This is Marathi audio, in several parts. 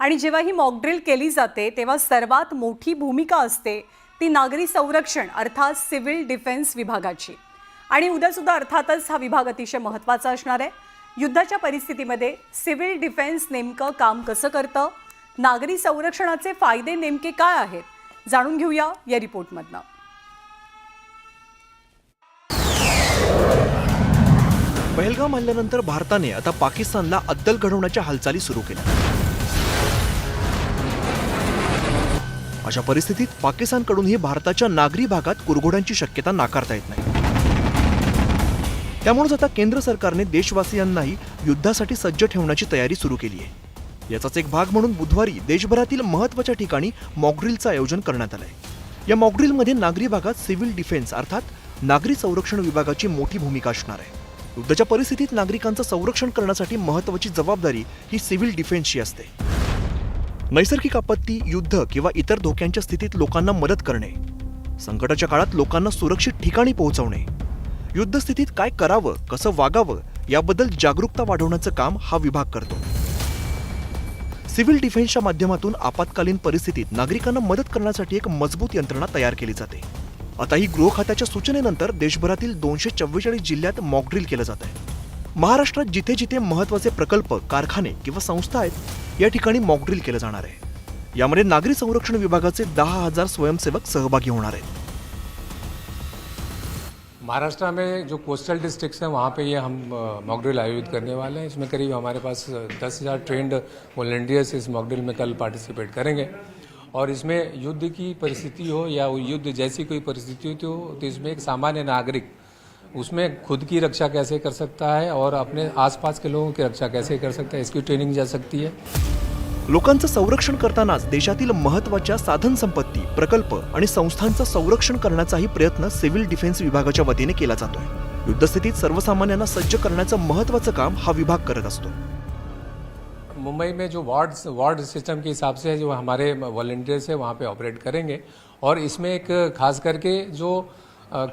आणि जेव्हा ही मॉकड्रिल केली जाते तेव्हा सर्वात मोठी भूमिका असते ती नागरी संरक्षण अर्थात सिव्हिल डिफेन्स विभागाची। आणि उद्यासुद्धा अर्थातच हा विभाग अतिशय महत्त्वाचा असणार आहे। युद्धाच्या परिस्थितीमध्ये सिव्हिल डिफेन्स नेमकं काम कसं करतं, नागरी संरक्षणाचे फायदे नेमके काय आहेत, जाणून घेऊया या रिपोर्टमधनं। पहलगाम हल्ल्यानंतर भारताने आता पाकिस्तानला अद्दल घडवण्याच्या हालचाली सुरू केल्या। अशा परिस्थितीत पाकिस्तानकडूनही भारताच्या नागरी भागात कुरघोड्यांची शक्यता नाकारता येत नाही। त्यामुळे आता केंद्र सरकारने देशवासियांनाही युद्धासाठी सज्ज ठेवण्याची तयारी सुरू केली आहे। याचाच एक भाग म्हणून बुधवारी देशभरातील महत्त्वाच्या ठिकाणी मॉकड्रिलचं आयोजन करण्यात आलंय। या मॉकड्रिलमध्ये नागरी भागात सिव्हिल डिफेन्स अर्थात नागरी संरक्षण विभागाची मोठी भूमिका असणार आहे। युद्धाच्या परिस्थितीत नागरिकांचं संरक्षण करण्यासाठी महत्त्वाची जबाबदारी ही सिव्हिल डिफेन्सची असते। नैसर्गिक आपत्ती, युद्ध किंवा इतर धोक्यांच्या स्थितीत लोकांना मदत करणे, संकटाच्या काळात लोकांना सुरक्षित ठिकाणी पोहोचवणे, युद्ध स्थितीत काय करावं, कसं वागावं याबद्दल जागरूकता वाढवण्याचं काम हा विभाग करतो। सिव्हिल डिफेन्सच्या माध्यमातून आपत्कालीन परिस्थितीत नागरिकांना मदत करण्यासाठी एक मजबूत यंत्रणा तयार केली जाते। आता ही गृह खात्याच्या सूचनेनंतर देशभरातील 244 जिल्ह्यात मॉकड्रिल केलं जात आहे। महाराष्ट्रात जिथे जिथे महत्त्वाचे प्रकल्प, कारखाने किंवा संस्था आहेत या ठिकाणी मॉकड्रिल केलं जाणार आहे। यामध्ये नागरी संरक्षण विभागाचे 10,000 स्वयंसेवक सहभागी होणार आहेत। महाराष्ट्र में जो कोस्टल डिस्ट्रिक्ट्स हैं वहाँ पे ये हम मॉकड्रिल आयोजित करने वाले हैं। इसमें करीब हमारे पास 10,000 ट्रेंड वॉलंटियर्स इस मॉकड्रिल में कल पार्टिसिपेट करेंगे। और इसमें युद्ध की परिस्थिति हो या युद्ध जैसी कोई परिस्थिति हो तो इसमें एक सामान्य नागरिक उसमें खुद की रक्षा कैसे कर सकता है और अपने आसपास के लोगों की रक्षा कैसे कर सकता है, इसकी ट्रेनिंग जा सकती है। लोकांचं संरक्षण करतानाच देशातील महत्त्वाच्या साधन संपत्ती, प्रकल्प आणि संस्थांचं संरक्षण करण्याचाही प्रयत्न सिव्हिल डिफेन्स विभागाच्या वतीने केला जातोय। युद्धस्थितीत सर्वसामान्यांना सज्ज करण्याचं महत्त्वाचं काम हा विभाग करत असतो। मुंबई में जो वार्ड सिस्टम के हिसाब से जो हमारे वॉलंटियर्स हैं वहाँ पे ऑपरेट करेंगे। और इसमें एक खास करके जो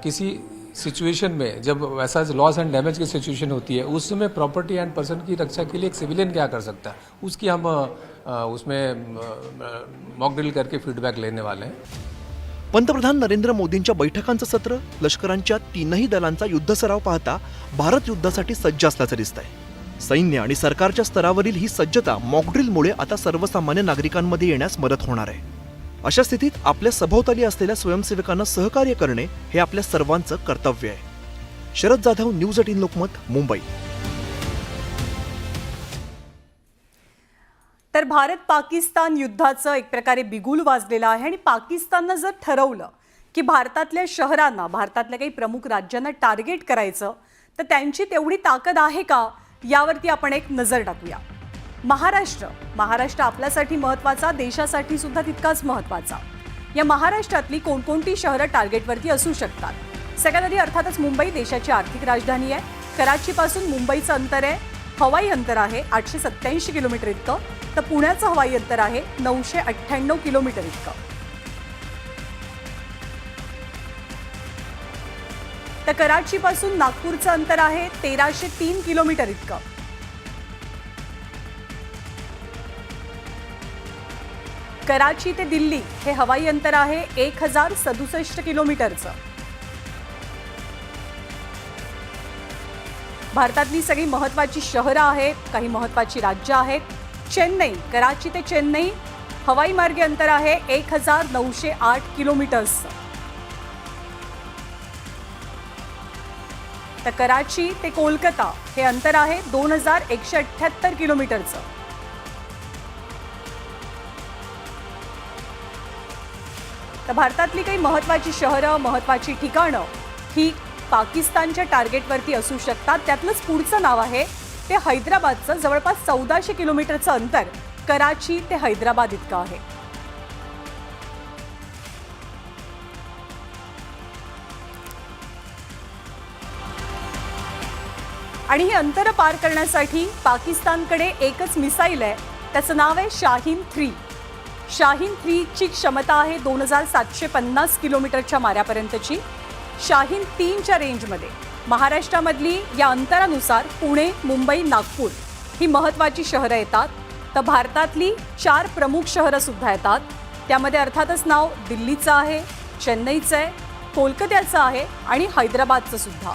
किसी सिचुएशन में जब वैसा लॉस एंड डैमेज की सिचुएशन होती है उस समय प्रॉपर्टी एंड पर्सन की रक्षा के लिए एक सिविलियन क्या कर सकता है उसकी हम उसमें मॉकड्रिल करके फीडबॅक लेने वाले हैं। पंतप्रधान नरेंद्र मोदींच्या बैठकांचं सत्र, लष्करांच्या तीनही दलांचा युद्ध सराव पाहता भारत युद्धासाठी सज्ज असल्याचं दिसतंय। सैन्य आणि सरकारच्या स्तरावरील ही सज्जता मॉकड्रिलमुळे आता सर्वसामान्य नागरिकांमध्ये येण्यास मदत होणार आहे। अशा स्थितीत आपल्या सभोवताली असलेल्या स्वयंसेवकांना सहकार्य करणे हे आपल्या सर्वांचं कर्तव्य आहे। शरद जाधव, न्यूज 18 लोकमत, मुंबई। तर भारत पाकिस्तान युद्धाचं एक प्रकारे बिगुल वाजलेलं आहे आणि पाकिस्ताननं जर ठरवलं की भारतातल्या शहरांना, भारतातल्या काही प्रमुख राज्यांना टार्गेट करायचं तर त्यांची तेवढी ताकद आहे का यावरती आपण एक नजर टाकूया। महाराष्ट्र आपल्यासाठी महत्त्वाचा, देशासाठी सुद्धा तितकाच महत्त्वाचा। या महाराष्ट्रातली कोणकोणती शहरं टार्गेटवरती असू शकतात? सगळ्यात आधी अर्थातच मुंबई देशाची आर्थिक राजधानी आहे। कराचीपासून मुंबईचं अंतर आहे, हवाई अंतर आहे 887 किलोमीटर इतकं, तर पुण्याचं हवाई अंतर आहे 998 किलोमीटर इतकं। तर कराचीपासून नागपूरचं अंतर आहे 1303 किलोमीटर इतकं। कराची ते दिल्ली हे हवाई अंतर आहे 1067 किलोमीटरचं। भारतातली सगळी महत्त्वाची शहरं आहेत, काही महत्त्वाची राज्य आहेत। चेन्नई, कराची ते चेन्नई हवाई मार्गे अंतर आहे 1908 किलोमीटर्सचं। तर कराची ते कोलकाता हे अंतर आहे 2178 किलोमीटरचं। तर भारतातली काही महत्त्वाची शहरं, महत्त्वाची ठिकाणं ही पाकिस्तानच्या टार्गेटवरती असू शकतात। त्यातलंच पुढचं नाव आहे ते हैदराबादचं। जवळपास 1400 किलोमीटरचं अंतर कराची ते हैदराबाद इतकं आहे। आणि ही अंतर पार करण्यासाठी पाकिस्तानकडे एकच मिसाईल आहे, त्याचं नाव आहे शाहीन 3। शाहीन 3 ची क्षमता आहे 2750 किलोमीटरच्या माऱ्यापर्यंतची। शाहीन 3च्या रेंजमध्ये महाराष्ट्रामधली या अंतरानुसार पुणे, मुंबई, नागपूर ही महत्त्वाची शहरं येतात। तर भारतातली 4 प्रमुख शहरं सुद्धा येतात. त्यामध्ये अर्थातच नाव दिल्लीचं आहे, चेन्नईचं आहे, कोलकात्याचं आहे आणि हैदराबादचं सुद्धा.